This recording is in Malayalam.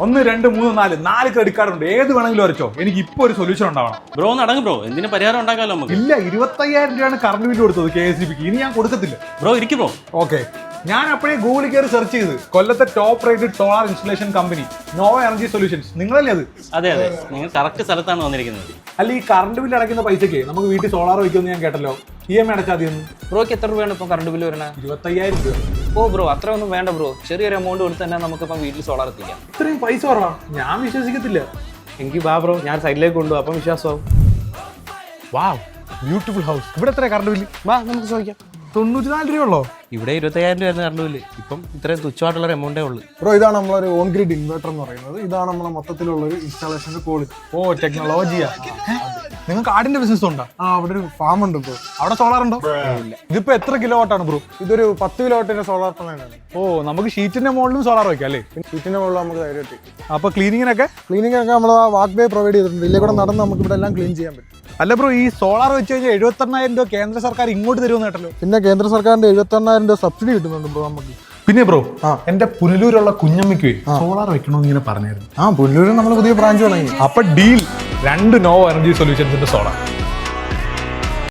1, 2, 3, 4 ക്രെഡിറ്റ് കാർഡ് ഉണ്ട്. ഏത് വേണമെങ്കിലും വരച്ചോ. എനിക്ക് ഇപ്പൊ ഒരു സൊല്യൂഷൻ ഉണ്ടാവണം. ബ്രോ നടങ്ങ് ബ്രോ, എന്തിനും പരിഹാരം ഉണ്ടാക്കാമല്ലോ നമുക്ക്. ഇല്ല, 25,000 രൂപയാണ് കറണ്ട് ബില്ല് കൊടുത്തത് KSEBക്ക്. ഇനി ഞാൻ കൊടുക്കത്തില്ല. ബ്രോ ഇരിക്കും ബ്രോ. ഓക്കെ, ഞാൻ അപ്പോഴേ ഗൂഗിളിൽ കയറി സെർച്ച് ചെയ്ത് കൊല്ലത്തെ top rated solar installation company Nova Energy Solutions. നിങ്ങളല്ലേ അത്? അതെ, നിങ്ങൾ കറക്റ്റ് സ്ഥലത്താണ് വന്നിരിക്കുന്നത്. അല്ല, ഈ കറണ്ട് ബില്ല് അടയ്ക്കുന്ന പൈസക്ക് നമുക്ക് വീട്ടിൽ സോളാർ വയ്ക്കുമെന്ന് ഞാൻ കേട്ടല്ലോ. EMI അടച്ചാൽ മതിയെന്ന്. ബ്രോക്ക് എത്ര രൂപയാണ് ഇപ്പം കറണ്ട് ബില്ല് വരണേ? 25,000 രൂപ. ഓ ബ്രോ, അത്രയൊന്നും വേണ്ട ബ്രോ. ചെറിയൊരു എമൗണ്ട് കൊടുത്ത് തന്നെ നമുക്കിപ്പം വീട്ടിൽ സോളാർ എത്തിക്കാം. ഇത്രയും പൈസ കുറവാ? ഞാൻ വിശ്വസിക്കത്തില്ല. എനിക്ക് ബാ ബ്രോ, ഞാൻ സൈഡിലേക്ക് കൊണ്ടുപോകും, അപ്പം വിശ്വാസമാവും. വാവ്, ബ്യൂട്ടിഫുൾ ഹൗസ്. ഇവിടെ എത്ര കറണ്ട് ബില്ല്? വാ നമുക്ക് ചോദിക്കാം. 94 രൂപയുള്ളോ? ഇവിടെ 25,000 രൂപ കറണ്ട് ബില്ല്. ഇപ്പം ഇത്രയും തുച്ഛമായിട്ടുള്ള എമൗണ്ടേ ഉള്ളൂ. ബ്രോ, ഇതാണ് നമ്മളൊരു ഓൺ ഗ്രിഡ് ഇൻവെർട്ടർ എന്ന് പറയുന്നത്. ഇതാണ് നമ്മളെ മൊത്തത്തിലുള്ള ഒരു ഇൻസ്റ്റാളേഷന്റെ ക്വാളിറ്റി. ഓ, ടെക്നോളജിയാ. നിങ്ങൾക്ക് ആടിന്റെ ബിസിനസ് ഉണ്ടോ? അവിടെ ഒരു ഫാം ഉണ്ട് ബ്രോ. അവിടെ സോളാർ ഉണ്ടോ? ഇതിപ്പോ എത്ര കിലോ വാട്ടാണ് ബ്രോ? ഇതൊരു 10 കിലോവാട്ടിന്റെ സോളാർ പാനലാണ്. ഓ, നമുക്ക് ഷീറ്റിന്റെ മുകളിലും സോളാർ വയ്ക്കാം അല്ലേ? ഷീറ്റിന്റെ മുകളിൽ നമുക്ക് ധൈര്യമായിട്ട്. അപ്പൊ ക്ലീനിങ്ങിനൊക്കെ നമ്മൾ വാക്ക് വേ പ്രൊവൈഡ് ചെയ്തിട്ടുണ്ട്. ഇതിലെ കൂടെ നടന്ന് നമുക്ക് ഇവിടെ എല്ലാം ക്ലീൻ ചെയ്യാൻ പറ്റും. അല്ല ബ്രോ, ഈ സോളാർ വെച്ച് കഴിഞ്ഞാൽ 78,000 രൂപ കേന്ദ്ര സർക്കാർ ഇങ്ങോട്ട് തരുമെന്ന് കേട്ടല്ലോ. പിന്നെ കേന്ദ്ര സർക്കാരിന്റെ 78,000 രൂപ സബ്സിഡി കിട്ടുന്നുണ്ട് ബ്രോ നമുക്ക്. പിന്നെ ബ്രോ, എന്റെ പുനലൂരുള്ള കുഞ്ഞമ്മയ്ക്ക് സോളാർ വെക്കണമെന്ന് ഇങ്ങനെ പറഞ്ഞായിരുന്നു. പുല്ലൂരിൽ നമ്മൾ പുതിയ ബ്രാഞ്ച് തുടങ്ങി. അപ്പൊ ഡീൽ 2 നോവ എനർജി സൊല്യൂഷൻസിന്റെ സോളാർ.